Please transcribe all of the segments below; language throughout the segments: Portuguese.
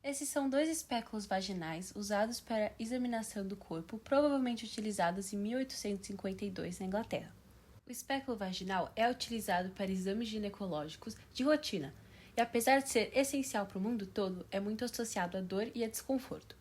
Esses são dois espéculos vaginais usados para examinação do corpo, provavelmente utilizados em 1852 na Inglaterra. O espéculo vaginal é utilizado para exames ginecológicos de rotina e, apesar de ser essencial para o mundo todo, é muito associado à dor e a desconforto.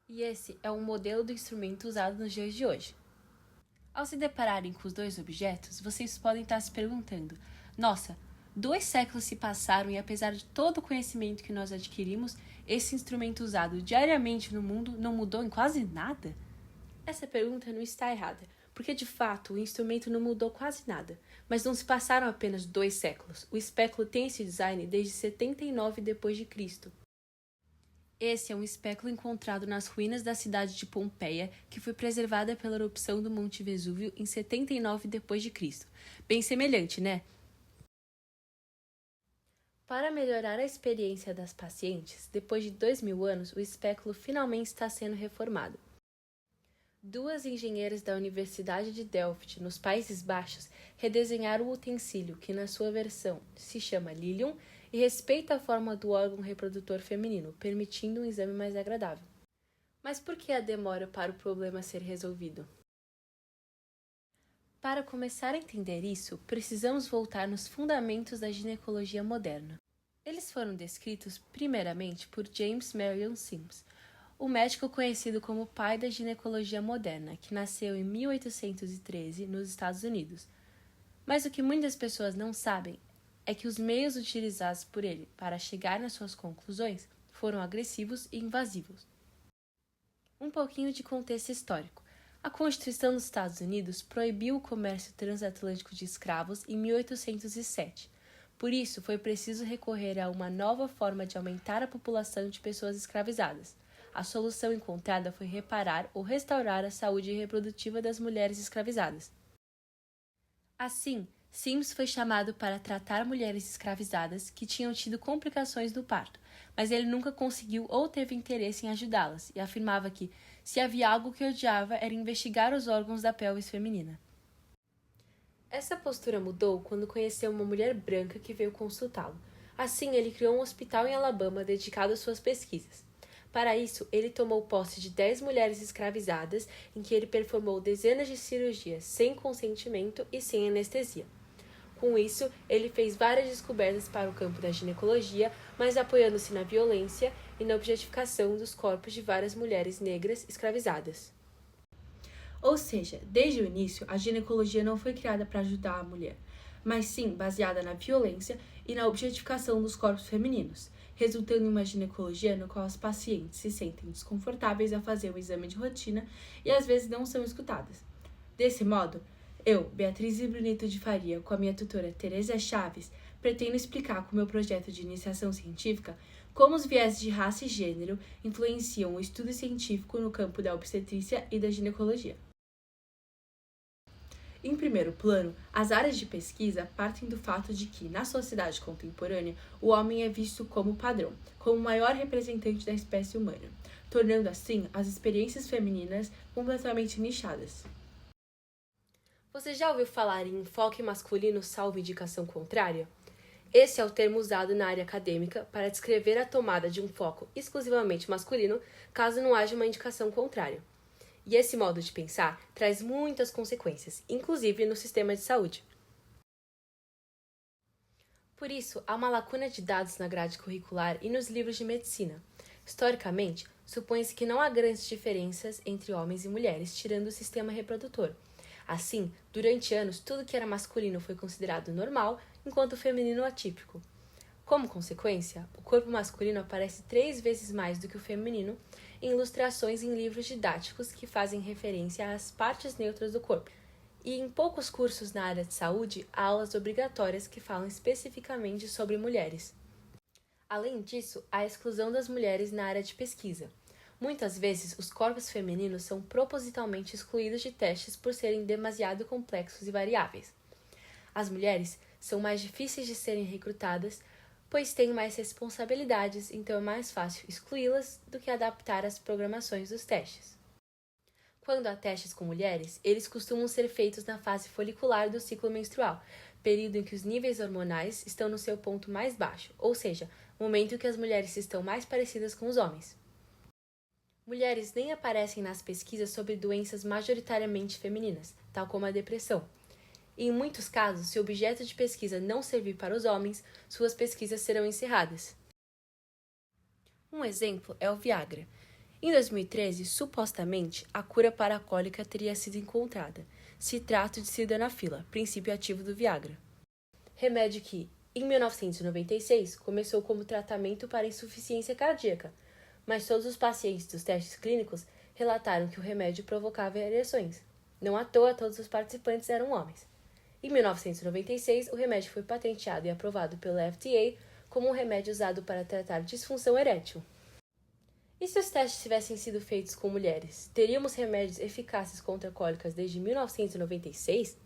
E esse é um modelo do instrumento usado nos dias de hoje. Ao se depararem com os dois objetos, vocês podem estar se perguntando: nossa, 2 séculos se passaram e apesar de todo o conhecimento que nós adquirimos, esse instrumento usado diariamente no mundo não mudou em quase nada? Essa pergunta não está errada, porque de fato o instrumento não mudou quase nada, mas não se passaram apenas 2 séculos. O espéculo tem esse design desde 79 d.C. Esse é um espéculo encontrado nas ruínas da cidade de Pompeia, que foi preservada pela erupção do Monte Vesúvio em 79 d.C. Bem semelhante, né? Para melhorar a experiência das pacientes, depois de 2000 anos, o espéculo finalmente está sendo reformado. Duas engenheiras da Universidade de Delft, nos Países Baixos, redesenharam o utensílio, que na sua versão se chama Lilium e respeita a forma do órgão reprodutor feminino, permitindo um exame mais agradável. Mas por que a demora para o problema ser resolvido? Para começar a entender isso, precisamos voltar nos fundamentos da ginecologia moderna. Eles foram descritos primeiramente por James Marion Sims, o médico conhecido como pai da ginecologia moderna, que nasceu em 1813 nos Estados Unidos. Mas o que muitas pessoas não sabem é que os meios utilizados por ele para chegar nas suas conclusões foram agressivos e invasivos. Um pouquinho de contexto histórico. A Constituição dos Estados Unidos proibiu o comércio transatlântico de escravos em 1807. Por isso, foi preciso recorrer a uma nova forma de aumentar a população de pessoas escravizadas. A solução encontrada foi reparar ou restaurar a saúde reprodutiva das mulheres escravizadas. Assim, Sims foi chamado para tratar mulheres escravizadas que tinham tido complicações no parto, mas ele nunca conseguiu ou teve interesse em ajudá-las e afirmava que, se havia algo que odiava, era investigar os órgãos da pelvis feminina. Essa postura mudou quando conheceu uma mulher branca que veio consultá-lo. Assim, ele criou um hospital em Alabama dedicado às suas pesquisas. Para isso, ele tomou posse de 10 mulheres escravizadas, em que ele performou dezenas de cirurgias sem consentimento e sem anestesia. Com isso, ele fez várias descobertas para o campo da ginecologia, mas apoiando-se na violência e na objetificação dos corpos de várias mulheres negras escravizadas. Ou seja, desde o início, a ginecologia não foi criada para ajudar a mulher, mas sim baseada na violência e na objetificação dos corpos femininos, resultando em uma ginecologia no qual as pacientes se sentem desconfortáveis a fazer o exame de rotina e às vezes não são escutadas. Desse modo, eu, Beatriz Brunito de Faria, com a minha tutora Teresa Chaves, pretendo explicar com o meu projeto de iniciação científica como os vieses de raça e gênero influenciam o estudo científico no campo da obstetrícia e da ginecologia. Em primeiro plano, as áreas de pesquisa partem do fato de que, na sociedade contemporânea, o homem é visto como padrão, como o maior representante da espécie humana, tornando assim as experiências femininas completamente nichadas. Você já ouviu falar em enfoque masculino salvo indicação contrária? Esse é o termo usado na área acadêmica para descrever a tomada de um foco exclusivamente masculino, caso não haja uma indicação contrária. E esse modo de pensar traz muitas consequências, inclusive no sistema de saúde. Por isso, há uma lacuna de dados na grade curricular e nos livros de medicina. Historicamente, supõe-se que não há grandes diferenças entre homens e mulheres, tirando o sistema reprodutor. Assim, durante anos, tudo que era masculino foi considerado normal, enquanto o feminino atípico. Como consequência, o corpo masculino aparece 3 vezes mais do que o feminino em ilustrações em livros didáticos que fazem referência às partes neutras do corpo. E em poucos cursos na área de saúde, há aulas obrigatórias que falam especificamente sobre mulheres. Além disso, há a exclusão das mulheres na área de pesquisa. Muitas vezes, os corpos femininos são propositalmente excluídos de testes por serem demasiado complexos e variáveis. As mulheres são mais difíceis de serem recrutadas, pois têm mais responsabilidades, então é mais fácil excluí-las do que adaptar as programações dos testes. Quando há testes com mulheres, eles costumam ser feitos na fase folicular do ciclo menstrual, período em que os níveis hormonais estão no seu ponto mais baixo, ou seja, momento em que as mulheres estão mais parecidas com os homens. Mulheres nem aparecem nas pesquisas sobre doenças majoritariamente femininas, tal como a depressão. E em muitos casos, se o objeto de pesquisa não servir para os homens, suas pesquisas serão encerradas. Um exemplo é o Viagra. Em 2013, supostamente, a cura para a cólica teria sido encontrada, citrato de sildenafila, princípio ativo do Viagra. Remédio que, em 1996, começou como tratamento para insuficiência cardíaca, mas todos os pacientes dos testes clínicos relataram que o remédio provocava ereções. Não à toa, todos os participantes eram homens. Em 1996, o remédio foi patenteado e aprovado pela FDA como um remédio usado para tratar disfunção erétil. E se os testes tivessem sido feitos com mulheres, teríamos remédios eficazes contra cólicas desde 1996?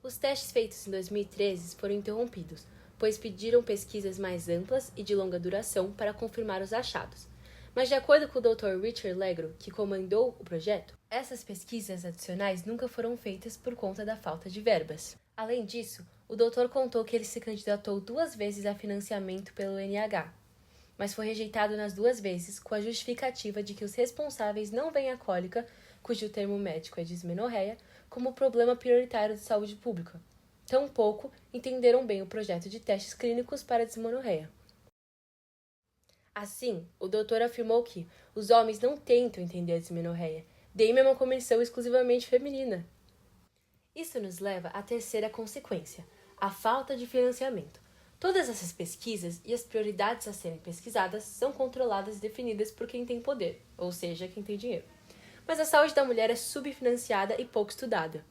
Os testes feitos em 2013 foram interrompidos, pois pediram pesquisas mais amplas e de longa duração para confirmar os achados. Mas, de acordo com o Dr. Richard Legro, que comandou o projeto, essas pesquisas adicionais nunca foram feitas por conta da falta de verbas. Além disso, o doutor contou que ele se candidatou 2 vezes a financiamento pelo NIH, mas foi rejeitado nas 2 vezes com a justificativa de que os responsáveis não veem a cólica, cujo termo médico é dismenorreia, como problema prioritário de saúde pública. Tampouco entenderam bem o projeto de testes clínicos para a dismenorreia. Assim, o doutor afirmou que os homens não tentam entender a dismenorreia, daí é uma comissão exclusivamente feminina. Isso nos leva à terceira consequência, a falta de financiamento. Todas essas pesquisas e as prioridades a serem pesquisadas são controladas e definidas por quem tem poder, ou seja, quem tem dinheiro. Mas a saúde da mulher é subfinanciada e pouco estudada.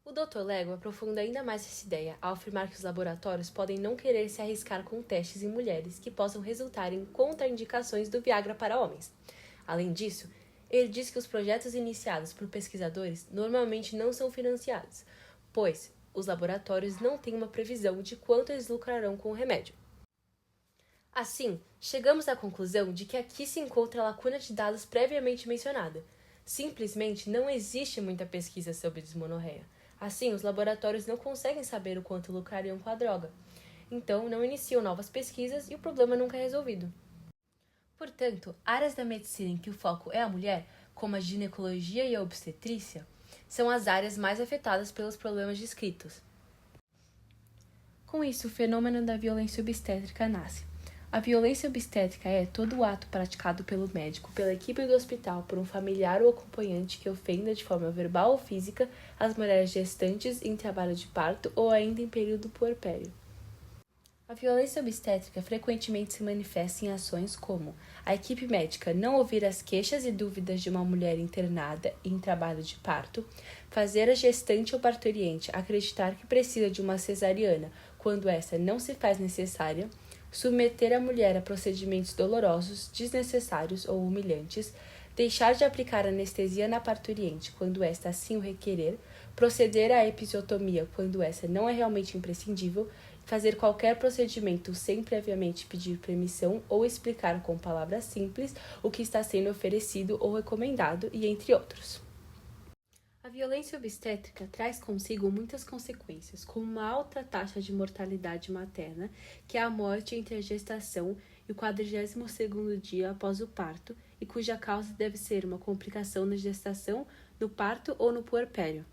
O Dr. Lego aprofunda ainda mais essa ideia ao afirmar que os laboratórios podem não querer se arriscar com testes em mulheres que possam resultar em contraindicações do Viagra para homens. Além disso, ele diz que os projetos iniciados por pesquisadores normalmente não são financiados, pois os laboratórios não têm uma previsão de quanto eles lucrarão com o remédio. Assim, chegamos à conclusão de que aqui se encontra a lacuna de dados previamente mencionada. Simplesmente não existe muita pesquisa sobre dismenorreia. Assim, os laboratórios não conseguem saber o quanto lucrariam com a droga. Então, não iniciam novas pesquisas e o problema nunca é resolvido. Portanto, áreas da medicina em que o foco é a mulher, como a ginecologia e a obstetrícia, são as áreas mais afetadas pelos problemas descritos. Com isso, o fenômeno da violência obstétrica nasce. A violência obstétrica é todo o ato praticado pelo médico, pela equipe do hospital, por um familiar ou acompanhante que ofenda de forma verbal ou física as mulheres gestantes em trabalho de parto ou ainda em período puerpério. A violência obstétrica frequentemente se manifesta em ações como a equipe médica não ouvir as queixas e dúvidas de uma mulher internada em trabalho de parto, fazer a gestante ou parturiente acreditar que precisa de uma cesariana quando essa não se faz necessária, submeter a mulher a procedimentos dolorosos, desnecessários ou humilhantes, deixar de aplicar anestesia na parturiente quando esta assim o requerer, proceder à episiotomia quando essa não é realmente imprescindível, fazer qualquer procedimento sem previamente pedir permissão ou explicar com palavras simples o que está sendo oferecido ou recomendado, e entre outros. A violência obstétrica traz consigo muitas consequências, como uma alta taxa de mortalidade materna, que é a morte entre a gestação e o 42º dia após o parto, e cuja causa deve ser uma complicação na gestação, no parto ou no puerpério.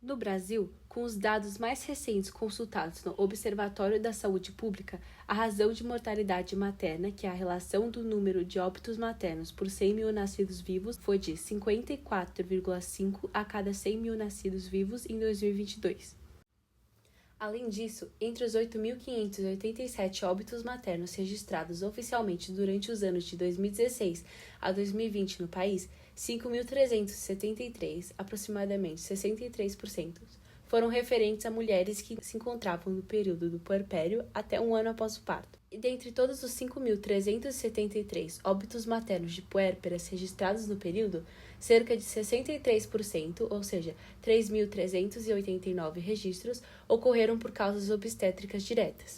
No Brasil, com os dados mais recentes consultados no Observatório da Saúde Pública, a razão de mortalidade materna, que é a relação do número de óbitos maternos por 100 mil nascidos vivos, foi de 54,5 a cada 100 mil nascidos vivos em 2022. Além disso, entre os 8.587 óbitos maternos registrados oficialmente durante os anos de 2016 a 2020 no país, 5.373, aproximadamente 63%, foram referentes a mulheres que se encontravam no período do puerpério até 1 ano após o parto. E dentre todos os 5.373 óbitos maternos de puérperas registrados no período, cerca de 63%, ou seja, 3.389 registros, ocorreram por causas obstétricas diretas.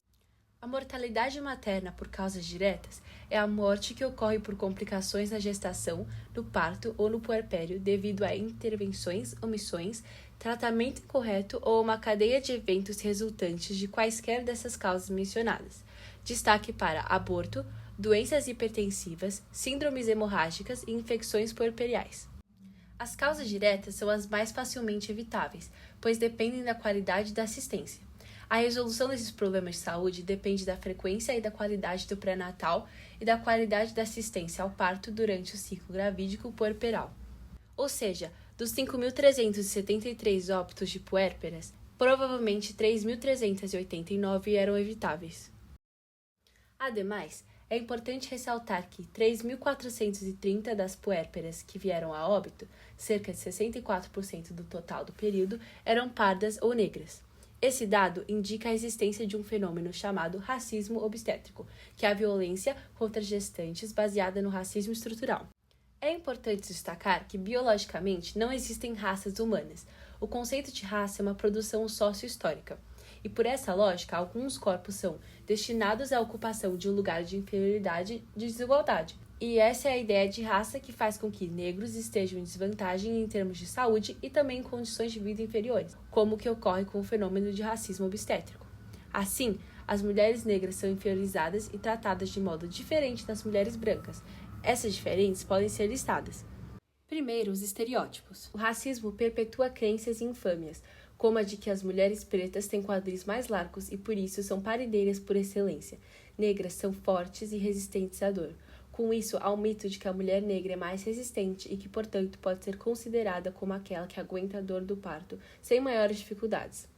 A mortalidade materna por causas diretas é a morte que ocorre por complicações na gestação, no parto ou no puerpério devido a intervenções, omissões, tratamento incorreto ou uma cadeia de eventos resultantes de quaisquer dessas causas mencionadas. Destaque para aborto, doenças hipertensivas, síndromes hemorrágicas e infecções puerperiais. As causas diretas são as mais facilmente evitáveis, pois dependem da qualidade da assistência. A resolução desses problemas de saúde depende da frequência e da qualidade do pré-natal e da qualidade da assistência ao parto durante o ciclo gravídico puerperal. Ou seja, dos 5.373 óbitos de puérperas, provavelmente 3.389 eram evitáveis. Ademais, é importante ressaltar que 3.430 das puérperas que vieram a óbito, cerca de 64% do total do período, eram pardas ou negras. Esse dado indica a existência de um fenômeno chamado racismo obstétrico, que é a violência contra gestantes baseada no racismo estrutural. É importante destacar que, biologicamente, não existem raças humanas. O conceito de raça é uma produção sócio-histórica. E por essa lógica, alguns corpos são destinados à ocupação de um lugar de inferioridade e desigualdade. E essa é a ideia de raça que faz com que negros estejam em desvantagem em termos de saúde e também em condições de vida inferiores, como o que ocorre com o fenômeno de racismo obstétrico. Assim, as mulheres negras são inferiorizadas e tratadas de modo diferente das mulheres brancas. Essas diferenças podem ser listadas. Primeiro, os estereótipos. O racismo perpetua crenças e infâmias, como a de que as mulheres pretas têm quadris mais largos e por isso são paredeiras por excelência. Negras são fortes e resistentes à dor. Com isso, há um mito de que a mulher negra é mais resistente e que, portanto, pode ser considerada como aquela que aguenta a dor do parto sem maiores dificuldades.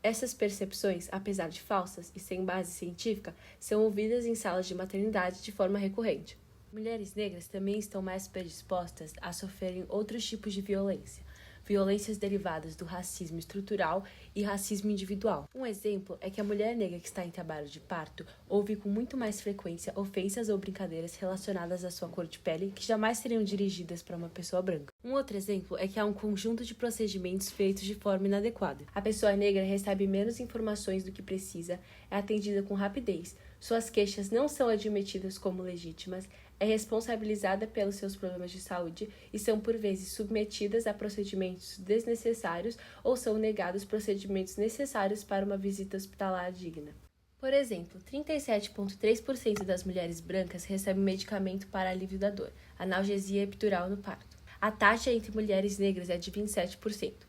Essas percepções, apesar de falsas e sem base científica, são ouvidas em salas de maternidade de forma recorrente. Mulheres negras também estão mais predispostas a sofrerem outros tipos de violências derivadas do racismo estrutural e racismo individual. Um exemplo é que a mulher negra que está em trabalho de parto ouve com muito mais frequência ofensas ou brincadeiras relacionadas à sua cor de pele que jamais seriam dirigidas para uma pessoa branca. Um outro exemplo é que há um conjunto de procedimentos feitos de forma inadequada. A pessoa negra recebe menos informações do que precisa, é atendida com rapidez, suas queixas não são admitidas como legítimas, é responsabilizada pelos seus problemas de saúde e são por vezes submetidas a procedimentos desnecessários ou são negados procedimentos necessários para uma visita hospitalar digna. Por exemplo, 37,3% das mulheres brancas recebem medicamento para alívio da dor, analgesia epidural no parto. A taxa entre mulheres negras é de 27%.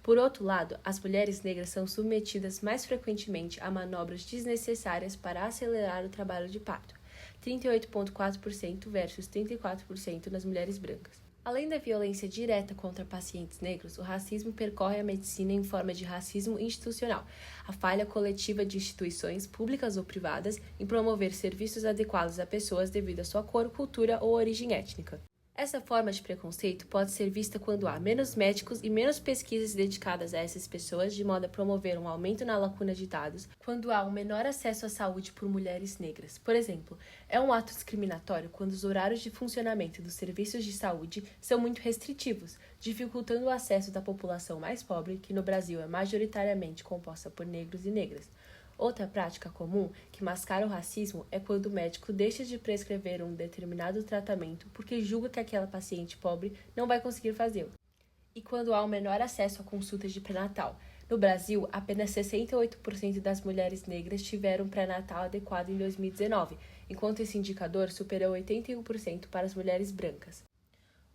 Por outro lado, as mulheres negras são submetidas mais frequentemente a manobras desnecessárias para acelerar o trabalho de parto, 38,4% versus 34% nas mulheres brancas. Além da violência direta contra pacientes negros, o racismo percorre a medicina em forma de racismo institucional, a falha coletiva de instituições, públicas ou privadas, em promover serviços adequados a pessoas devido à sua cor, cultura ou origem étnica. Essa forma de preconceito pode ser vista quando há menos médicos e menos pesquisas dedicadas a essas pessoas, de modo a promover um aumento na lacuna de dados, quando há um menor acesso à saúde por mulheres negras. Por exemplo, é um ato discriminatório quando os horários de funcionamento dos serviços de saúde são muito restritivos, dificultando o acesso da população mais pobre, que no Brasil é majoritariamente composta por negros e negras. Outra prática comum que mascara o racismo é quando o médico deixa de prescrever um determinado tratamento porque julga que aquela paciente pobre não vai conseguir fazê-lo. E quando há um menor acesso a consultas de pré-natal. No Brasil, apenas 68% das mulheres negras tiveram pré-natal adequado em 2019, enquanto esse indicador superou 81% para as mulheres brancas.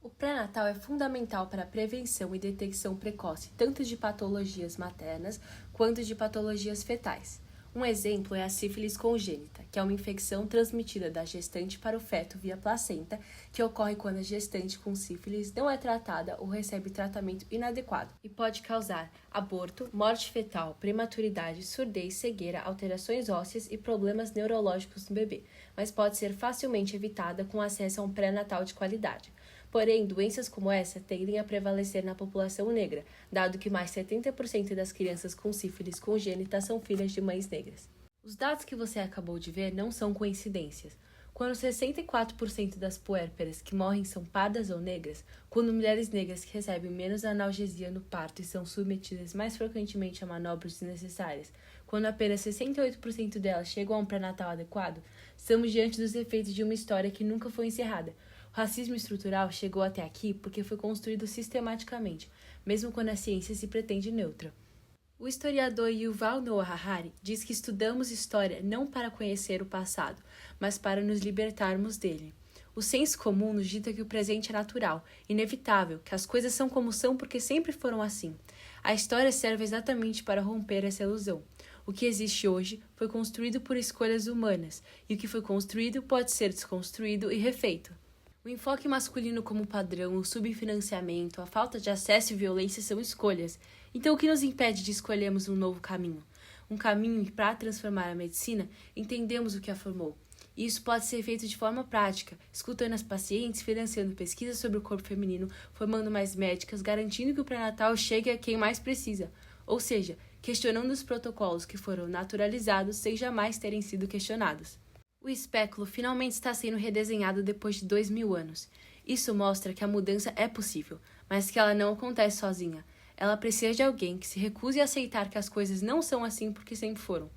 O pré-natal é fundamental para a prevenção e detecção precoce tanto de patologias maternas quanto de patologias fetais. Um exemplo é a sífilis congênita, que é uma infecção transmitida da gestante para o feto via placenta, que ocorre quando a gestante com sífilis não é tratada ou recebe tratamento inadequado e pode causar aborto, morte fetal, prematuridade, surdez, cegueira, alterações ósseas e problemas neurológicos no bebê, mas pode ser facilmente evitada com acesso a um pré-natal de qualidade. Porém, doenças como essa tendem a prevalecer na população negra, dado que mais 70% das crianças com sífilis congênita são filhas de mães negras. Os dados que você acabou de ver não são coincidências. Quando 64% das puérperas que morrem são pardas ou negras, quando mulheres negras que recebem menos analgesia no parto e são submetidas mais frequentemente a manobras desnecessárias, quando apenas 68% delas chegam a um pré-natal adequado, estamos diante dos efeitos de uma história que nunca foi encerrada. O racismo estrutural chegou até aqui porque foi construído sistematicamente, mesmo quando a ciência se pretende neutra. O historiador Yuval Noah Harari diz que estudamos história não para conhecer o passado, mas para nos libertarmos dele. O senso comum nos dita que o presente é natural, inevitável, que as coisas são como são porque sempre foram assim. A história serve exatamente para romper essa ilusão. O que existe hoje foi construído por escolhas humanas, e o que foi construído pode ser desconstruído e refeito. O enfoque masculino como padrão, o subfinanciamento, a falta de acesso e violência são escolhas. Então, o que nos impede de escolhermos um novo caminho? Um caminho que, para transformar a medicina, entendemos o que a formou. E isso pode ser feito de forma prática, escutando as pacientes, financiando pesquisas sobre o corpo feminino, formando mais médicas, garantindo que o pré-natal chegue a quem mais precisa. Ou seja, questionando os protocolos que foram naturalizados sem jamais terem sido questionados. O espéculo finalmente está sendo redesenhado depois de 2000 anos. Isso mostra que a mudança é possível, mas que ela não acontece sozinha. Ela precisa de alguém que se recuse a aceitar que as coisas não são assim porque sempre foram.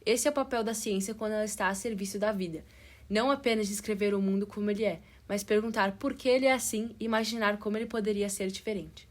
Esse é o papel da ciência quando ela está a serviço da vida. Não apenas descrever o mundo como ele é, mas perguntar por que ele é assim e imaginar como ele poderia ser diferente.